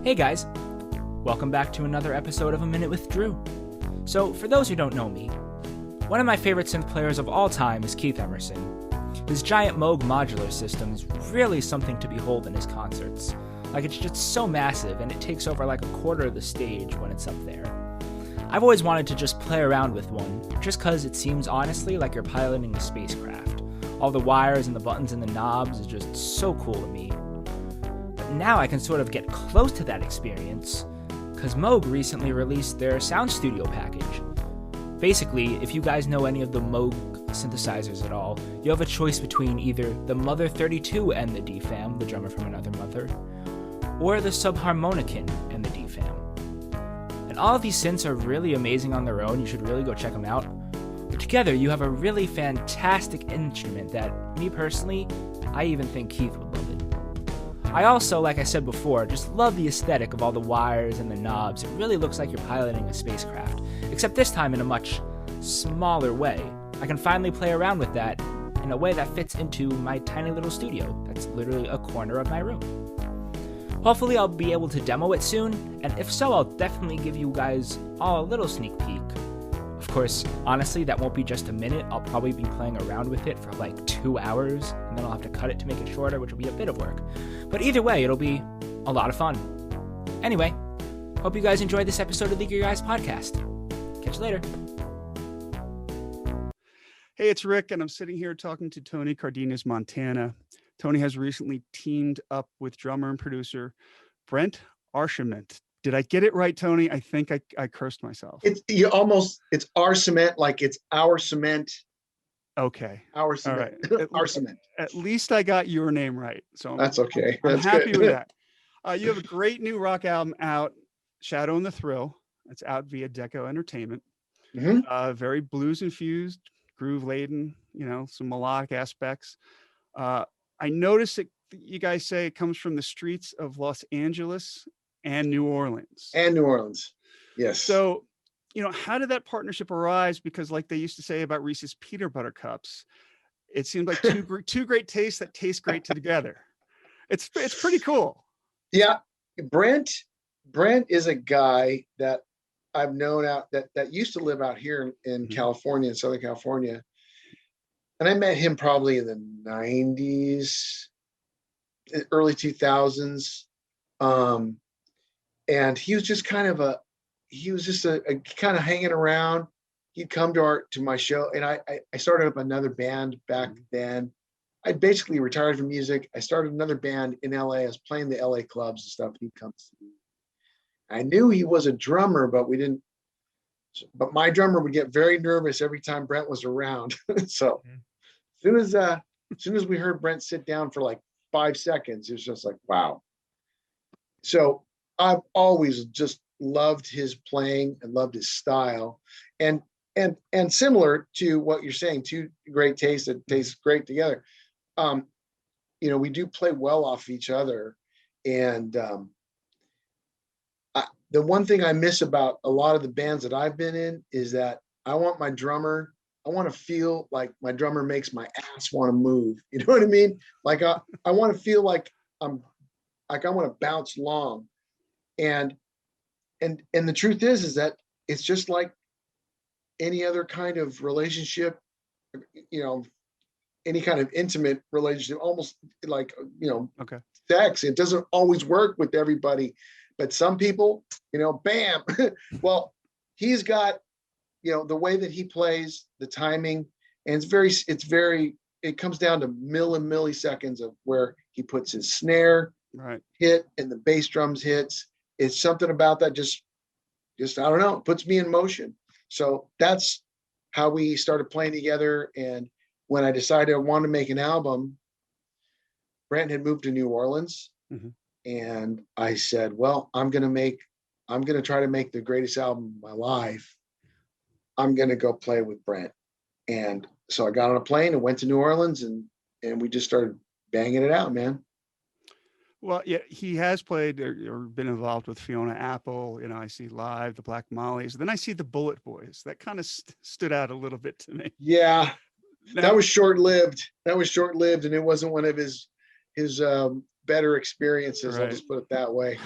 Hey guys, welcome back to another episode of A Minute with Drew. So, for those who don't know me, one of my favorite synth players of all time is Keith Emerson. His giant Moog modular system is really something to behold in his concerts. Like, it's just so massive, and it takes over like a quarter of the stage when it's up there. I've always wanted to just play around with one, just cause it seems honestly like you're piloting a spacecraft. All the wires and the buttons and the knobs is just so cool to me. But now I can sort of get close to that experience, cause Moog recently released their Sound Studio package. Basically, if you guys know any of the Moog synthesizers at all, you have a choice between either the Mother 32 and the DFAM, the drummer from Another Mother, or the Subharmonicon and the DFAM. And all of these synths are really amazing on their own, you should really go check them out. But together, you have a really fantastic instrument that, me personally, I even think Keith would love it. I also, like I said before, just love the aesthetic of all the wires and the knobs. It really looks like you're piloting a spacecraft, except this time in a much smaller way. I can finally play around with that in a way that fits into my tiny little studio that's literally a corner of my room. Hopefully I'll be able to demo it soon, and if so, I'll definitely give you guys all a little sneak peek. Of course, honestly, that won't be just a minute. I'll probably be playing around with it for like 2 hours, and then I'll have to cut it to make it shorter, which will be a bit of work. But either way, it'll be a lot of fun. Anyway, hope you guys enjoyed this episode of the Gear Guys podcast. Catch you later. Hey, it's Rick, and I'm sitting here talking to Tony Cardenas, Montana. Tony has recently teamed up with drummer and producer Brent Archement. Did I get it right, Tony? I think I cursed myself. It's our cement, like it's our cement. Okay. Our cement. Right. Our cement. At least I got your name right. So that's okay. I'm That's happy good. with that. You have a great new rock album out, Shadow and the Thrill. It's out via Deco Entertainment. Mm-hmm. Very blues infused, groove laden, some melodic aspects. I noticed that you guys say it comes from the streets of Los Angeles and New Orleans. Yes. So, how did that partnership arise? Because like they used to say about Reese's peanut butter cups, it seems like two great tastes that taste great together. It's pretty cool. Yeah. Brent is a guy that I've known that used to live out here in California, in Southern California. And I met him probably in the 90s, early 2000s. And he was just kind of a kind of hanging around. He'd come to my show, and I started up another band back then. I basically retired from music. I started another band in LA. I was playing the LA clubs and stuff. He'd come to me. I knew he was a drummer, but my drummer would get very nervous every time Brent was around. So as soon as we heard Brent sit down for like 5 seconds, it was just like, wow. So I've always just loved his playing and loved his style, and similar to what you're saying, two great tastes that taste great together. We do play well off each other, and the one thing I miss about a lot of the bands that I've been in is that I want to feel like my drummer makes my ass want to move. You know what I mean? Like I want to feel like I want to bounce along. And the truth is that it's just like any other kind of relationship, any kind of intimate relationship, almost like, okay, sex. It doesn't always work with everybody, but some people, bam. Well, he's got, the way that he plays, the timing, and it comes down to milliseconds of where he puts his snare hit and the bass drums hits. It's something about that just I don't know, puts me in motion. So that's how we started playing together. And when I decided I wanted to make an album, Brent had moved to New Orleans. And I said, well, I'm going to try to make the greatest album of my life. I'm going to go play with Brent. And so I got on a plane and went to New Orleans, and we just started banging it out, man. Well, yeah, he has played or been involved with Fiona Apple. I see Live, the Black Mollies. Then I see the Bullet Boys. That kind of stood out a little bit to me. Yeah, that was short-lived. And it wasn't one of his better experiences. Right. I'll just put it that way.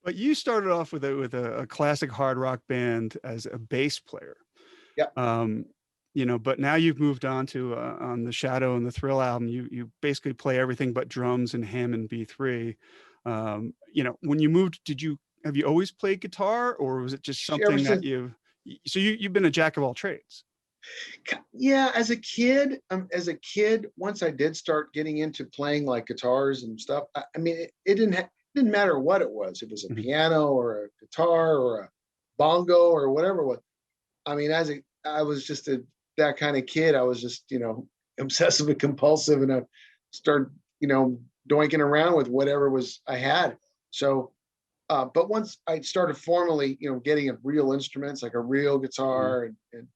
But you started off with a classic hard rock band as a bass player. Yep. But now you've moved on to on the Shadow and the Thrill album. You basically play everything but drums and Hammond B3. When you moved, have you always played guitar, or was it just Ever something that since, you've been a jack of all trades? yeah, as a kid, once I did start getting into playing like guitars and stuff, I mean, it didn't matter what it was. It was a Mhm. piano or a guitar or a bongo or whatever it was. I mean, I was just that kind of kid. I was just, obsessive and compulsive, and I started, doinking around with whatever was I had. So, but once I started formally, getting a real instruments like a real guitar and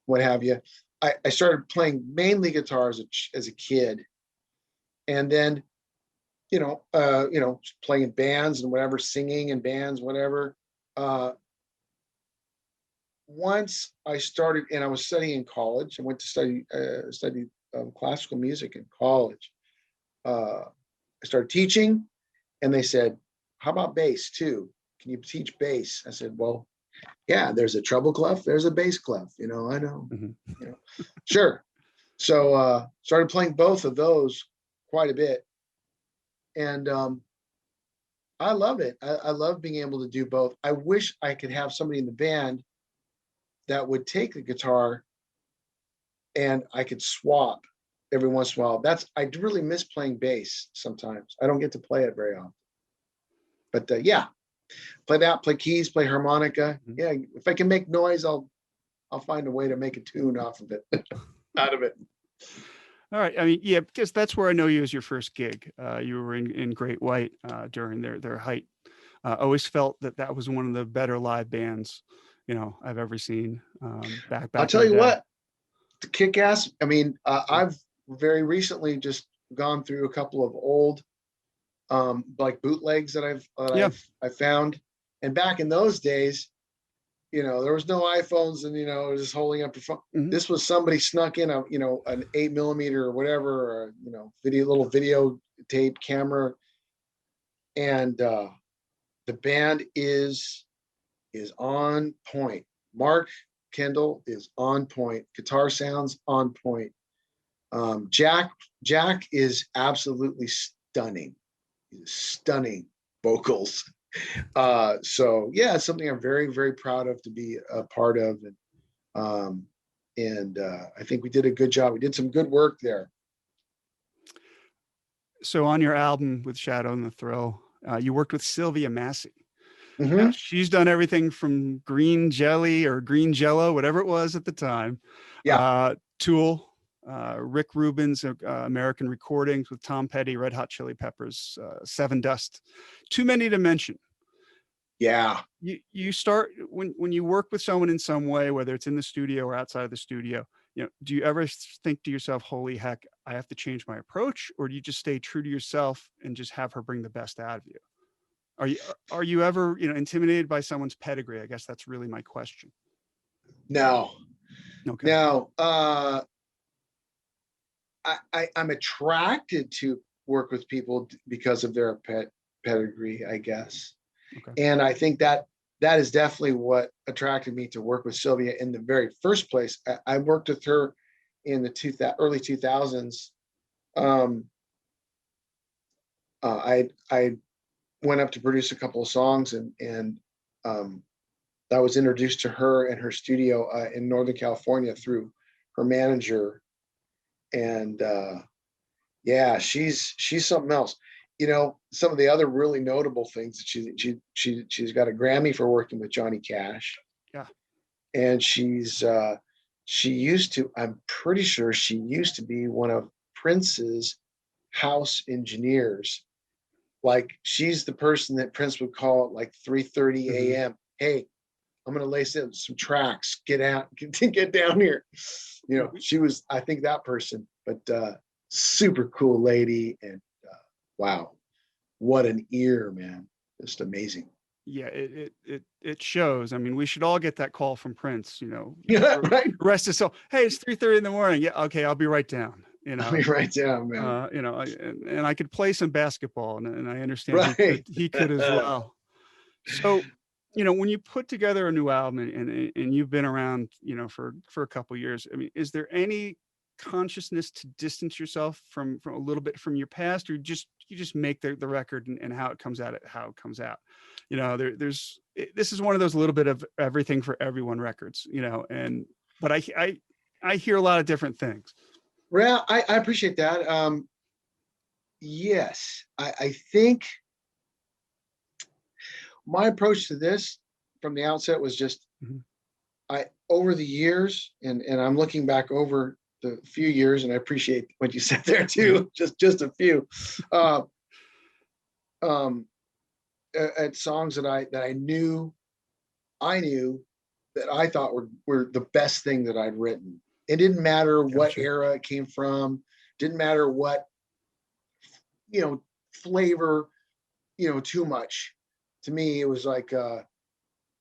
what have you, I started playing mainly guitar as a kid, and then, playing in bands and whatever, singing in bands, whatever. Once I started, and I was studying in college, I went to study classical music in college. I started teaching, and they said, "How about bass too? Can you teach bass?" I said, "Well, yeah. There's a treble clef, there's a bass clef. I know. Mhm. Sure." So started playing both of those quite a bit, and I love it. I love being able to do both. I wish I could have somebody in the band that would take the guitar and I could swap every once in a while. I really miss playing bass sometimes. I don't get to play it very often. But yeah, play keys, play harmonica. Mhm. Yeah, if I can make noise, I'll find a way to make a tune off of it, out of it. All right. I mean, yeah, because that's where I know you as your first gig. You were in Great White during their height. Always felt that was one of the better live bands, I've ever seen. I'll Back in tell the you day. what, the kick ass. I mean, I've very recently just gone through a couple of old like bootlegs that Yeah. I found. And back in those days, there was no iPhones, and just holding up your phone. Mhm. This was somebody snuck in an 8mm or whatever, or little video tape camera, and the band is on point. Mark Kendall is on point. Guitar sounds on point. Jack is absolutely stunning. Stunning vocals. So yeah, it's something I'm very, very proud of to be a part of. And I think we did a good job. We did some good work there. So on your album with Shadow and the Thrill, you worked with Sylvia Massey. Now, Mm-hmm. she's done everything from Green Jelly or Green Jello, whatever it was at the time. Yeah. Tool, Rick Rubin's American Recordings with Tom Petty, Red Hot Chili Peppers, Seven Dust. Too many to mention. Yeah. You start when you work with someone in some way, whether it's in the studio or outside of the studio, do you ever think to yourself, holy heck, I have to change my approach? Or do you just stay true to yourself and just have her bring the best out of you? Are you ever, intimidated by someone's pedigree? I guess that's really my question. No. Okay. No. I'm attracted to work with people because of their pedigree, I guess. Okay. And I think that is definitely what attracted me to work with Sylvia in the very first place. I worked with her in the early 2000s. I went up to produce a couple of songs, and I was introduced to her and her studio in Northern California through her manager. And yeah, she's something else. Some of the other really notable things that she's got a Grammy for working with Johnny Cash. Yeah. And I'm pretty sure she used to be one of Prince's house engineers. Like, she's the person that Prince would call at like 3:30 a.m. Hey, I'm going to lay some tracks. Get down here. She was, I think, that person, but super cool lady. And wow, what an ear, man. Just amazing. Yeah, it shows. I mean, we should all get that call from Prince, Yeah, right. Rest his soul. Hey, it's 3:30 in the morning. Yeah, okay, I'll be right down. I'll be right down, man. And I could play some basketball, and I understand Right. he could as well. So, when you put together a new album and you've been around, for a couple years, I mean, is there any consciousness to distance yourself from a little bit from your past, or you just make the record and how it comes out, how it comes out? This is one of those little bit of everything for everyone records, but I hear a lot of different things. Well, I appreciate that. Yes, I think my approach to this from the outset was just, Mhm. over the years, and I'm looking back over the few years, and I appreciate what you said there too, just a few, uh, um, at songs that I knew that I thought were the best thing that I'd written. It didn't matter what Gotcha. era it came from, didn't matter what, flavor, too much. To me, it was like,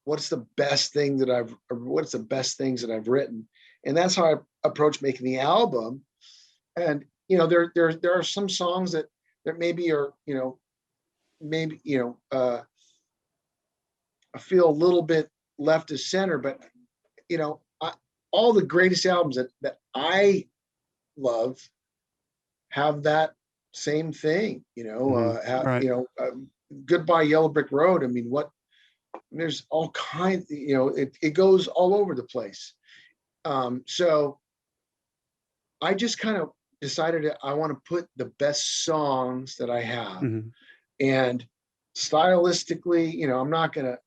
what's the best thing that what's the best things that I've written? And that's how I approach making the album. And, there are some songs that maybe are, maybe, I feel a little bit left of center, but, all the greatest albums that I love have that same thing, Right. Goodbye Yellow Brick Road. I mean, there's all kinds, it goes all over the place. So I just kind of decided I want to put the best songs that I have. Mhm. And stylistically, I'm not gonna,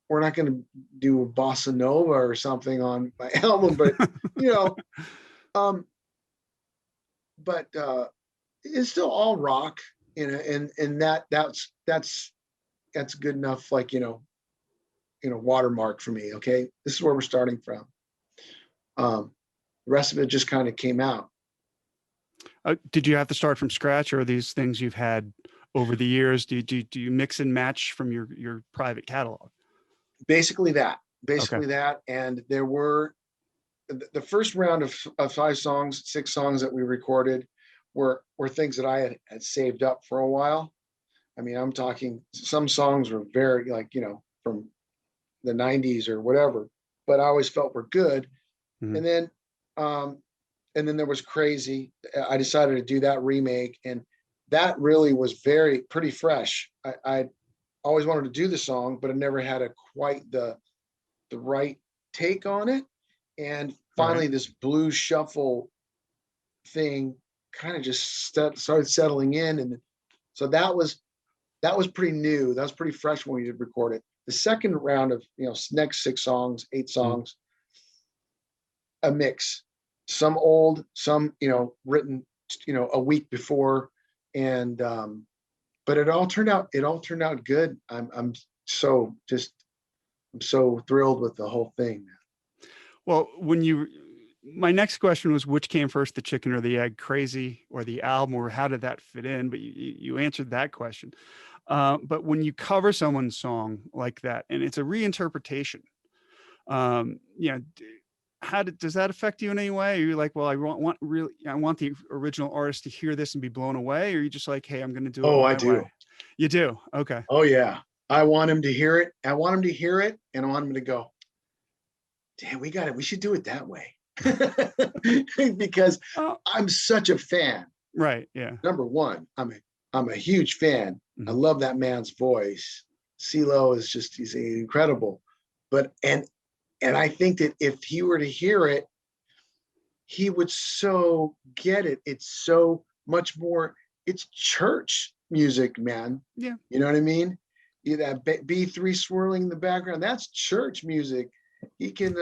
we're not gonna do a bossa nova or something on my album, but you know, um, but it's still all rock, and that's good enough, like, watermark for me. Okay, this is where we're starting from. The rest of it just kind of came out. Did you have to start from scratch, or are these things you've had over the years? Do you mix and match from your private catalog? Basically that, Okay. and there were the first round of 5 songs, 6 songs that we recorded were things that I had saved up for a while. I mean, I'm talking, some songs were very, like, from the 90s or whatever, but I always felt were good. Mhm. And then there was Crazy. I decided to do that remake, and that really was pretty fresh. I always wanted to do the song, but I never had quite the right take on it. And Right. finally, this blues shuffle thing kind of just started settling in, and so that was pretty new. That was pretty fresh when we did record it. The second round of, next 6 songs, 8 Mhm. songs, a mix, some old, some, written, a week before, and but it all turned out good. I'm so just I'm so thrilled with the whole thing. Well, my next question was, which came first, the chicken or the egg, Crazy or the album, or how did that fit in? But you answered that question. But when you cover someone's song like that, and it's a reinterpretation, you know, does that affect you in any way? Are you like, well, I want the original artist to hear this and be blown away? Or are you just like, hey, I'm going to do it Oh, I my way? do. You do. Okay. Oh yeah. I want him to hear it. I want him to hear it, and I want him to go, damn, we got it. We should do it that way. Because Oh, I'm such a fan. right. Yeah. Number one, I'm a huge fan. I Mhm. love that man's voice. CeeLo he's incredible. But and I think that if he were to hear it, he would so get it. It's so much more, it's church music, man. Yeah. You know what I mean? Yeah, that B3 swirling in the background, that's church music. He can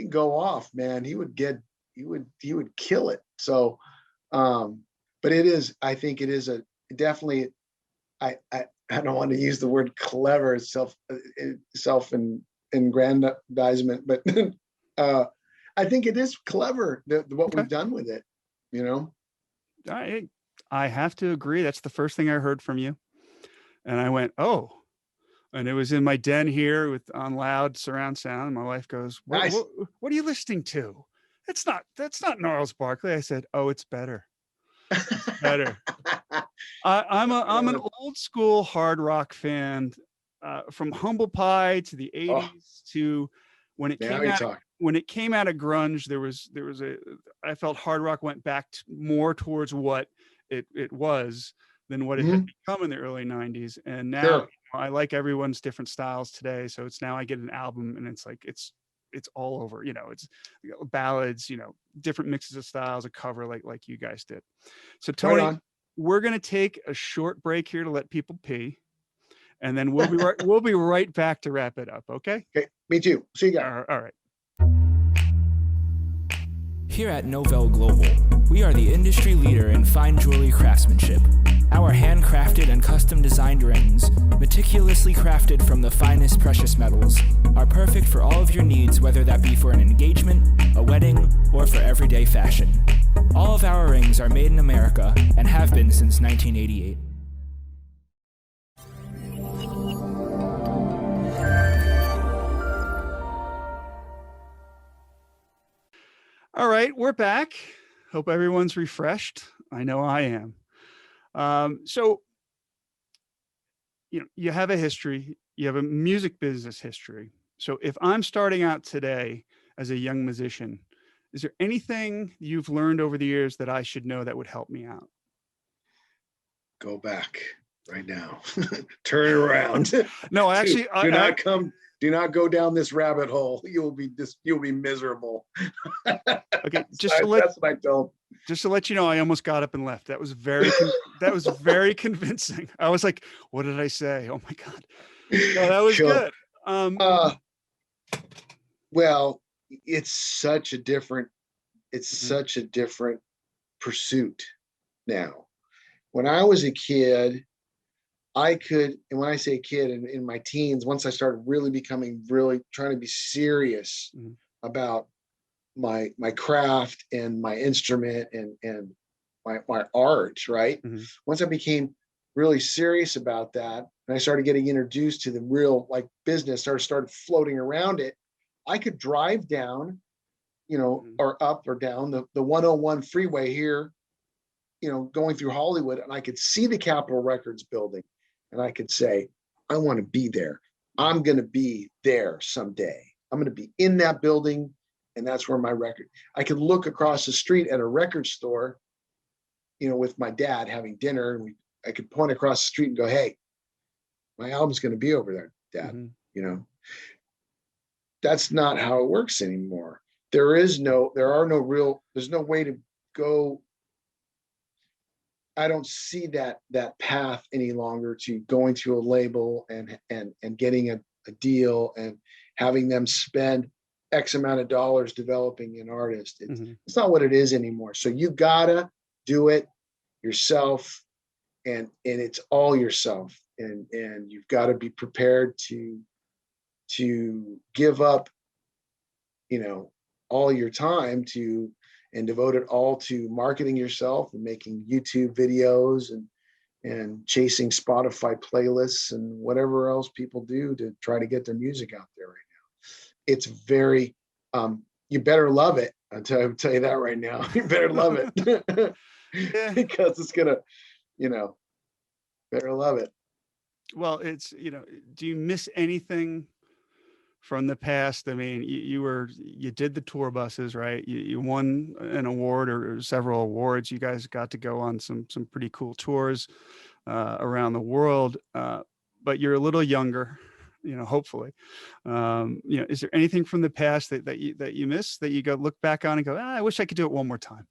go off, man. He would kill it. So but I think it is definitely, I don't want to use the word clever, self and aggrandizement, but uh I think it is clever, what Okay. we've done with it, you know. I I have to agree. That's the first thing I heard from you, and I went, oh. And it was in my den here on loud surround sound. And my wife goes, Nice. what are you listening to? That's not Gnarls Barkley. I said, oh, it's better. It's better. I'm an old school hard rock fan, from Humble Pie to the Oh, '80s to when it now came you're out. talking. When it came out of grunge, I felt hard rock went back more towards what it was than what it had Mhm. become in the early '90s. And now Sure. I like everyone's different styles today. So it's now I get an album and it's like it's all over. It's ballads, different mixes of styles, a cover like you guys did. So Right Tony, on. we're gonna take a short break here to let people pee, and then we'll be right back to wrap it up. Okay. Okay. Me too. See you guys. All right. Here at Novell Global, we are the industry leader in fine jewelry craftsmanship. Our handcrafted and custom designed rings, meticulously crafted from the finest precious metals, are perfect for all of your needs, whether that be for an engagement, a wedding, or for everyday fashion. All of our rings are made in America and have been since 1988. All right, we're back. Hope everyone's refreshed. I know I am. So, you have a history, you have a music business history. So, if I'm starting out today as a young musician, is there anything you've learned over the years that I should know that would help me out? Go back right now. Turn around. No, actually, Do not go down this rabbit hole. You'll be miserable. okay. That's what I tell Just to let you know, I almost got up and left. That was very convincing. I was like, "What did I say? Oh my god!" No, that was Kill. good. Well, it's such a different pursuit now. When I was a kid, and when I say kid, in my teens, once I started really trying to be serious Mhm. about my craft and my instrument and my art, right? Mhm. Once I became really serious about that, and I started getting introduced to the real business, started floating around it, I could drive down, Mhm. or up or down the 101 freeway here, going through Hollywood, and I could see the Capitol Records building, and I could say, I want to be there. I'm going to be there someday. I'm going to be in that building, and that's where my record. I could look across the street at a record store, with my dad having dinner, and I could point across the street and go, "Hey, my album's going to be over there, Dad." Mhm. That's not how it works anymore. There's no way to go. I don't see that path any longer to going to a label and getting a deal and having them spend X amount of dollars developing an artist. Mhm. It's not what it is anymore. So you gotta do it yourself, and it's all yourself, and you've got to be prepared to give up, all your time and devote it all to marketing yourself and making YouTube videos and chasing Spotify playlists and whatever else people do to try to get their music out there right now. It's very, you better love it. I'll tell you that right now. You better love it. Yeah. Because it's gonna, better love it. Well, do you miss anything from the past? I mean, you did the tour buses, right? You won an award or several awards. You guys got to go on some pretty cool tours around the world. But you're a little younger, hopefully. Is there anything from the past that you miss, that you look back on and go, I wish I could do it one more time?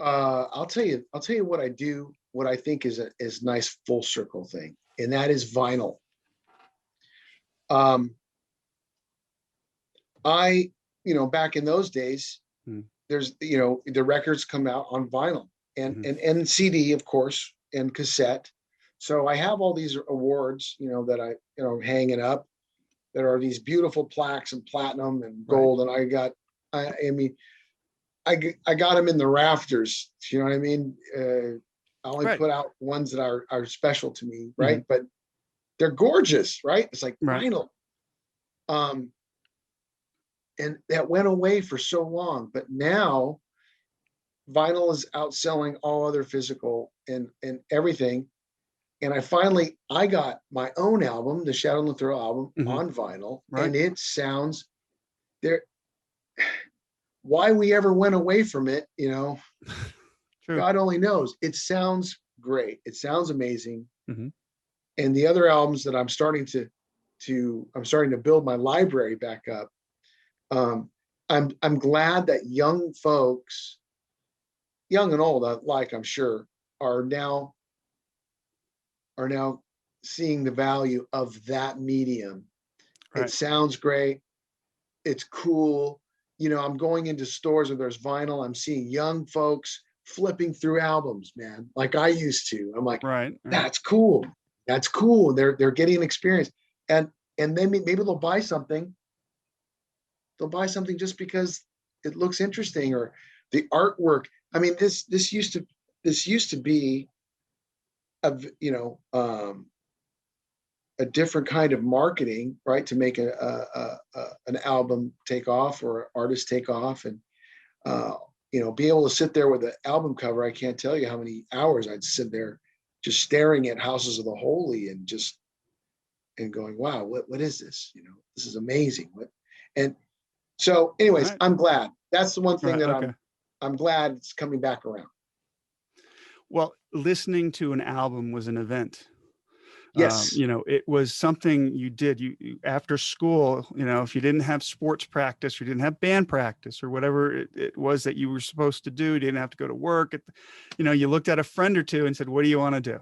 I'll tell you what I do, what I think is a nice full circle thing, and that is vinyl. Back in those days, there's, the records come out on vinyl and CD, of course, and cassette. So I have all these awards, that I, hanging up, that are these beautiful plaques and platinum and gold. Right. And I got them in the rafters. You know what I mean? I only put out ones that are special to me, right? But they're gorgeous, right? It's like vinyl. And that went away for so long, but now vinyl is outselling all other physical and everything. And I got my own album, the Shadow and the Thrill album, on vinyl, Right. and it sounds there. Why we ever went away from it, True. God only knows. It sounds great. It sounds amazing. Mhm. And the other albums that I'm starting to build my library back up. I'm glad that young folks, young and old alike, I'm sure, are now seeing the value of that medium. It Right. sounds great. It's cool. I'm going into stores where there's vinyl. I'm seeing young folks flipping through albums, man, like I used to. I'm like, Right. that's cool. That's cool. They're getting an experience. And then maybe they'll buy something. They'll buy something just because it looks interesting, or the artwork. I mean, this used to be a different kind of marketing, right? To make an album take off, or an artist take off, and be able to sit there with an album cover. I can't tell you how many hours I'd sit there just staring at Houses of the Holy and going, wow, what is this? This is amazing. And so anyways, Right. I'm glad. That's the one thing Right, that okay. I'm glad it's coming back around. Well, listening to an album was an event. Yes. It was something you did. You after school, if you didn't have sports practice, or you didn't have band practice, or whatever it was that you were supposed to do, you didn't have to go to work. You looked at a friend or two and said, "What do you want to do?"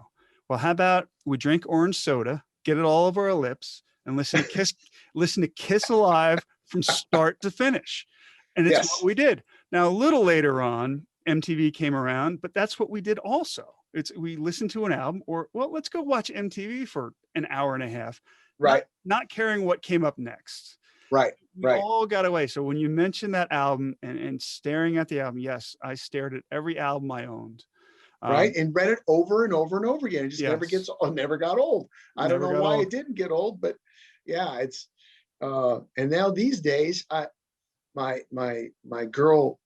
Well, how about we drink orange soda, get it all over our lips, and listen to Kiss Alive from start to finish. And it's what Yes. we did. Now, a little later on, MTV came around, but that's what we did also. We listened to an album, or well, let's go watch MTV for an hour and a half, Right. not caring what came up next. Right. We all got away. So when you mentioned that album and staring at the album, yes, I stared at every album I owned. Right. And read it over and over and over again. It just never got old. I don't know why it didn't get old, but yeah, it's and now these days, my girl,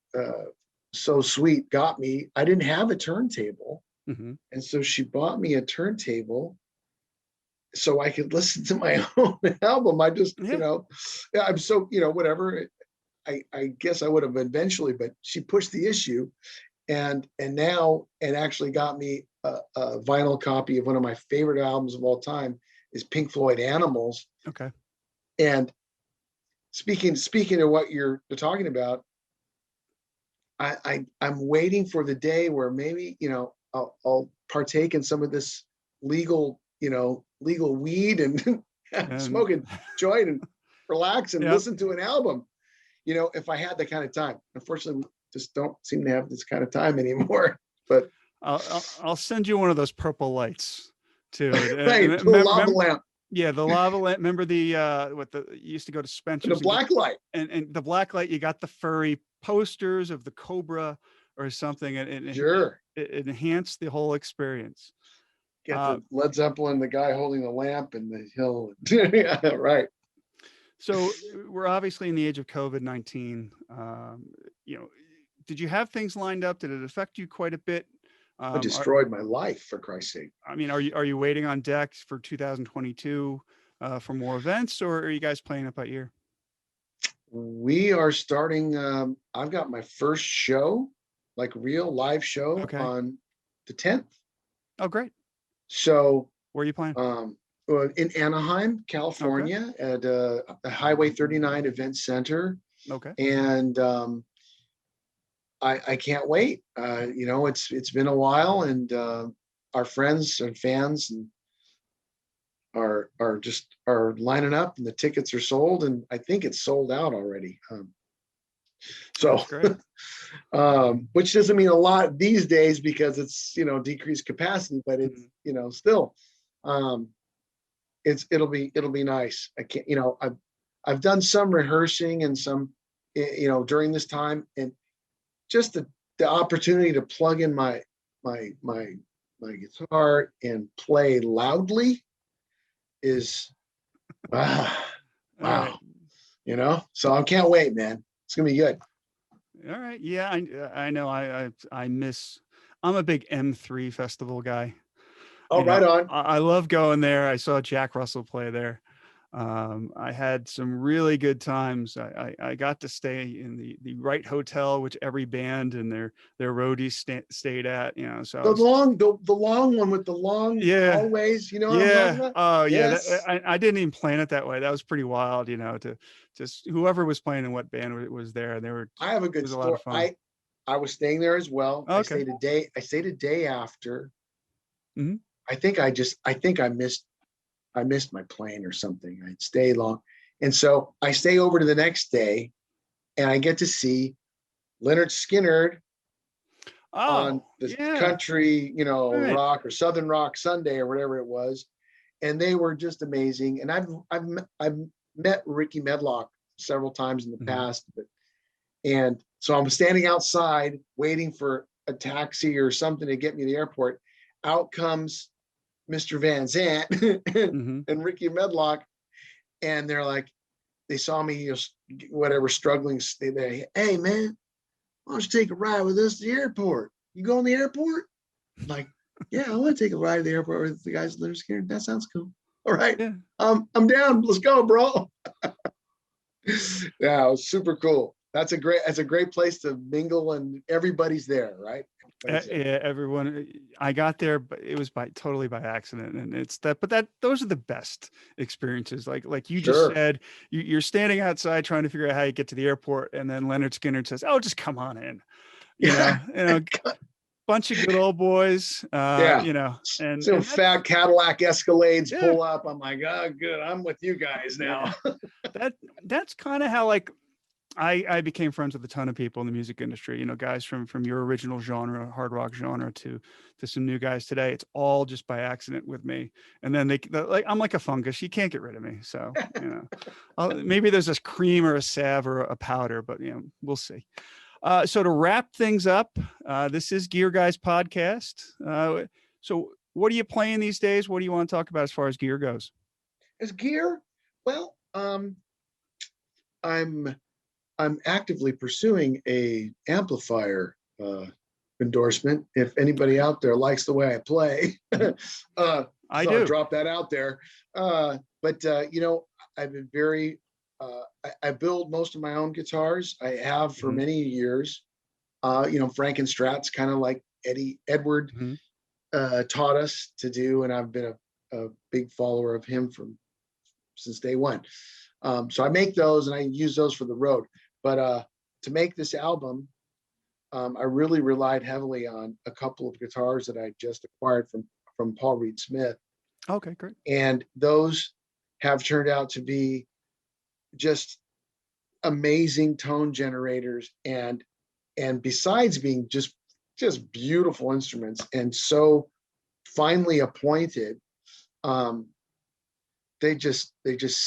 so sweet, got me. I didn't have a turntable. And so she bought me a turntable so I could listen to my own album. I just, I'm so, whatever. I guess I would have eventually, but she pushed the issue, and now it actually got me a vinyl copy of one of my favorite albums of all time, is Pink Floyd Animals. Okay. And speaking of what you're talking about, I'm waiting for the day where maybe, I'll partake in some of this legal weed and smoke a joint and relax and listen to an album. If I had that kind of time. Unfortunately, just don't seem to have this kind of time anymore. But I'll send you one of those purple lights too. Right, the lava lamp. Yeah, the lava lamp. Remember you used to go to Spencer's. The black light. And the black light, you got the furry posters of the Cobra or something, and Sure. It enhanced the whole experience. Get the Led Zeppelin, the guy holding the lamp, and the hill. Yeah, right. So we're obviously in the age of COVID-19. Did you have things lined up? Did it affect you quite a bit? It destroyed my life, for Christ's sake. I mean, are you waiting on deck for 2022 for more events, or are you guys playing it by ear? We are starting. I've got my first show, like real live show, on the 10th. Oh, great. So where are you playing? In Anaheim, California, at the Highway 39 Event Center. Okay. And I can't wait. It's been a while, and our friends and fans are lining up, and the tickets are sold, and I think it's sold out already. Which doesn't mean a lot these days because it's decreased capacity, but it's still it'll be nice. I can't I've done some rehearsing and some during this time, and just the opportunity to plug in my guitar and play loudly is wow. Right. So I can't wait, man. It's gonna be good. All right. Yeah, I know. I miss. I'm a big M3 festival guy. Oh, right on. I love going there. I saw Jack Russell play there. I had some really good times. I got to stay in the right hotel, which every band and their roadies stayed at. So The long one with the long yeah, hallways. You know what I'm talking yeah. about? Oh yeah. Yes. I didn't even plan it that way. That was pretty wild. To just whoever was playing and what band was there. They were. I have a It good was a lot story. of fun. I was staying there as well. Okay. I stayed a day after. Mhm. I think I missed my plane or something. I'd stay long. And so I stay over to the next day and I get to see Leonard Skinner on Oh the yeah. country, Right. rock or Southern Rock Sunday or whatever it was. And they were just amazing. And I've met Ricky Medlock several times in the Mhm. past, and so I'm standing outside waiting for a taxi or something to get me to the airport. Out comes Mr. Van Zant Mhm. and Ricky Medlock, and they're like, they saw me, whatever, struggling. They, hey man, why don't you take a ride with us to the airport? You go in the airport? I'm like, yeah, I want to take a ride to the airport with the guys that live here. That sounds cool. All right, Yeah. I'm down. Let's go, bro. Yeah, it was super cool. That's a great place to mingle, and everybody's there, right? Everybody's there. Yeah, everyone. I got there, but it was totally by accident, and it's that. But those are the best experiences. Like you just Sure. said, you're standing outside trying to figure out how you get to the airport, and then Leonard Skinner says, "Oh, just come on in." Yeah. Bunch of good old boys. Yeah. So And that's fat Cadillac Escalades yeah, pull up. I'm like, oh, good. I'm with you guys now. yeah. That that's kind of how I became friends with a ton of people in the music industry, guys from your original genre, hard rock genre, to some new guys today. It's all just by accident with me. And then like, I'm like a fungus. You can't get rid of me. So, maybe there's this cream or a salve or a powder, but we'll see. So to wrap things up, this is Gear Guys podcast. So what are you playing these days? What do you want to talk about as far as gear goes? As gear, well, I'm actively pursuing a amplifier endorsement. If anybody out there likes the way I play, I so I'll do. drop that out there. But I've been very. I build most of my own guitars. I have for Mhm. many years. Frankenstrat's kind of like Edward Mhm. taught us to do, and I've been a big follower of him since day one. So I make those and I use those for the road. But to make this album, I really relied heavily on a couple of guitars that I just acquired from Paul Reed Smith, Okay, great. and those have turned out to be just amazing tone generators, and besides being just beautiful instruments and so finely appointed, they just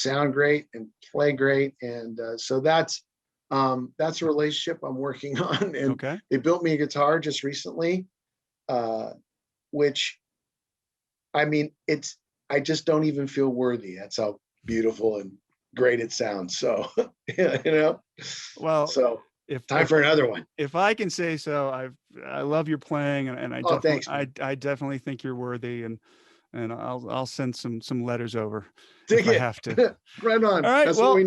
sound great and play great. And so that's a relationship I'm working on. And Okay. they built me a guitar just recently, which, I mean, I just don't even feel worthy. That's how beautiful and great it sounds. So Well, so if time if for another one. if I can say so, I love your playing, and I Oh, definitely thanks, man. I definitely think you're worthy, and I'll send some letters over if Dig I it. have to. Right on. All right. That's what we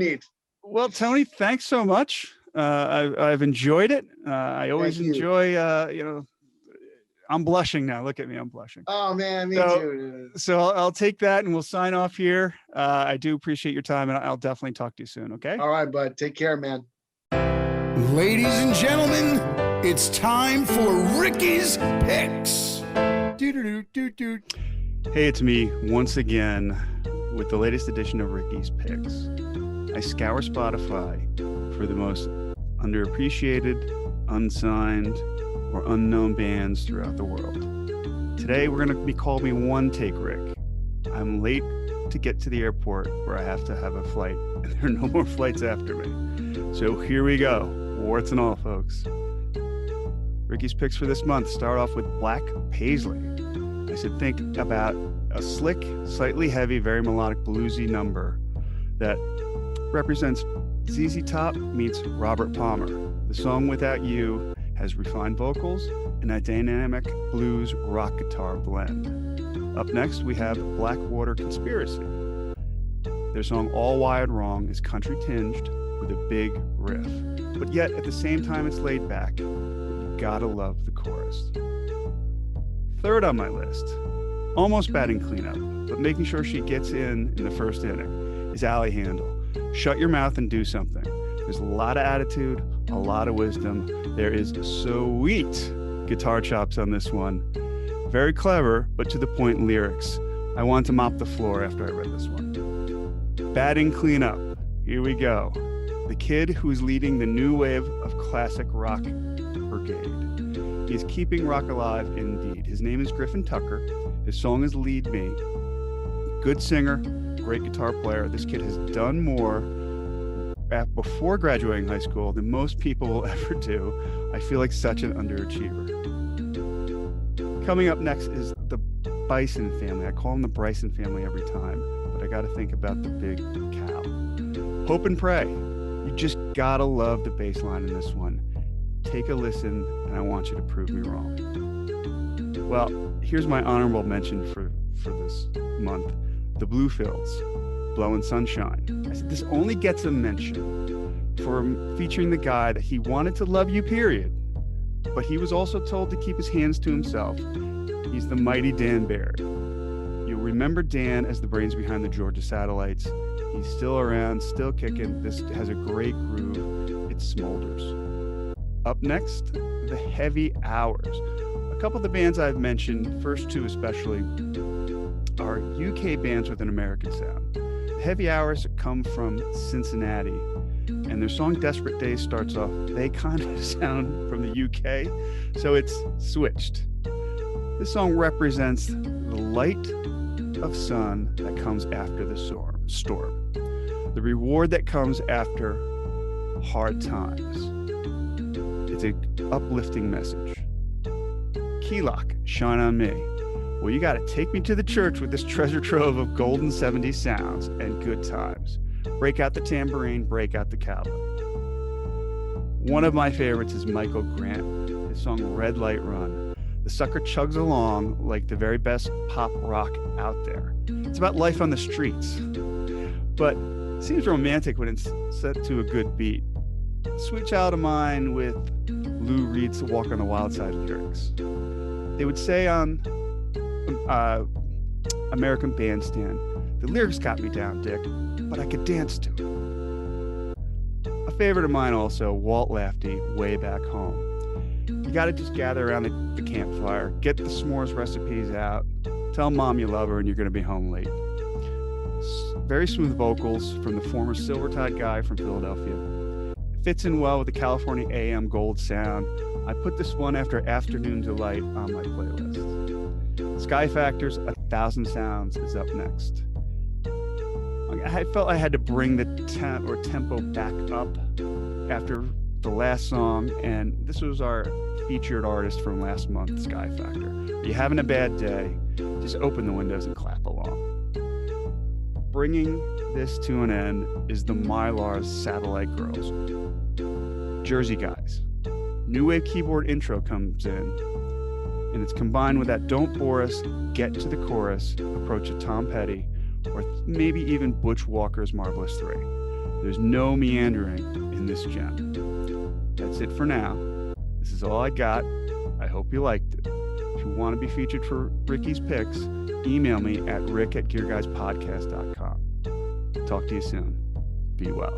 Well, need. Tony, thanks so much. I've enjoyed it. I always Thank you. enjoy. I'm blushing now. Look at me. I'm blushing. Oh man, me So too. so I'll take that, and we'll sign off here. I do appreciate your time, and I'll definitely talk to you soon. Okay. All right, bud. Take care, man. Ladies and gentlemen, it's time for Ricky's Picks. Doo-doo-doo-doo-doo. Hey, it's me once again with the latest edition of Ricky's Picks. I scour Spotify for the most underappreciated, unsigned, or unknown bands throughout the world. Today, we're going to be called me One Take Rick. I'm late to get to the airport where I have to have a flight, and there are no more flights after me. So here we go, warts and all, folks. Ricky's Picks for this month start off with Black Paisley. I said think about a slick, slightly heavy, very melodic bluesy number that represents ZZ Top meets Robert Palmer. The song Without You has refined vocals and a dynamic blues rock guitar blend. Up next, we have Blackwater Conspiracy. Their song All Wired Wrong is country tinged with a big riff, but yet at the same time it's laid back. You gotta love the chorus. Third on my list, almost batting cleanup, but making sure she gets in the first inning, is Allie Handel. Shut your mouth and do something. There's a lot of attitude, a lot of wisdom. There is sweet guitar chops on this one. Very clever, but to the point lyrics. I want to mop the floor after I read this one. Batting cleanup. Here we go. The kid who's leading the new wave of classic rock brigade. He's keeping rock alive indeed. His name is Griffin Tucker. His song is Lead Me. Good singer, great guitar player. This kid has done more before graduating high school than most people will ever do. I feel like such an underachiever. Coming up next is the Bison Family. I call them the Bryson family every time, but I got to think about the big cow. Hope and Pray. You just gotta love the bass line in this one. Take a listen, and I want you to prove me wrong. Well, here's my honorable mention for this month. The Bluefields, Blowin' Sunshine. I said this only gets a mention for featuring the guy that he wanted to love you, period. But he was also told to keep his hands to himself. He's the mighty Dan Baird. You'll remember Dan as the brains behind the Georgia Satellites. He's still around, still kicking. This has a great groove. It smolders. Up next, the Heavy Hours. A couple of the bands I've mentioned, first two especially, are UK bands with an American sound. The Heavy Hours come from Cincinnati, and their song Desperate Days starts off, they kind of sound from the UK, so it's switched. This song represents the light of sun that comes after the storm, the reward that comes after hard times. It's an uplifting message. Keylock, Shine on Me. Well, you got to take me to the church with this treasure trove of golden 70s sounds and good times. Break out the tambourine, break out the cowbell. One of my favorites is Michael Grant, his song Red Light Run. The sucker chugs along like the very best pop rock out there. It's about life on the streets, but it seems romantic when it's set to a good beat. Sweet Child of Mine with Lou Reed's Walk on the Wild Side lyrics. They would say on American Bandstand, the lyrics got me down, Dick, but I could dance to it. A favorite of mine also, Walt Lafty, Way Back Home. You got to just gather around the campfire, get the s'mores recipes out, tell mom you love her, and you're going to be home late. Very smooth vocals from the former Silvertide guy from Philadelphia. It fits in well with the California AM Gold sound. I put this one after Afternoon Delight on my playlist. Sky Factor's 1,000 Sounds is up next. I felt I had to bring the tempo back up after the last song, and this was our featured artist from last month, Sky Factor. Are you having a bad day? Just open the windows and clap along. Bringing this to an end is the Mylar's Satellite Girls. Jersey Guys. New wave keyboard intro comes in, and it's combined with that Don't Bore Us, Get to the Chorus approach of Tom Petty, or maybe even Butch Walker's Marvelous 3. There's no meandering in this gem. That's it for now. This is all I got. I hope you liked it. If you want to be featured for Ricky's Picks, email me at rick@gearguyspodcast.com. Talk to you soon. Be well.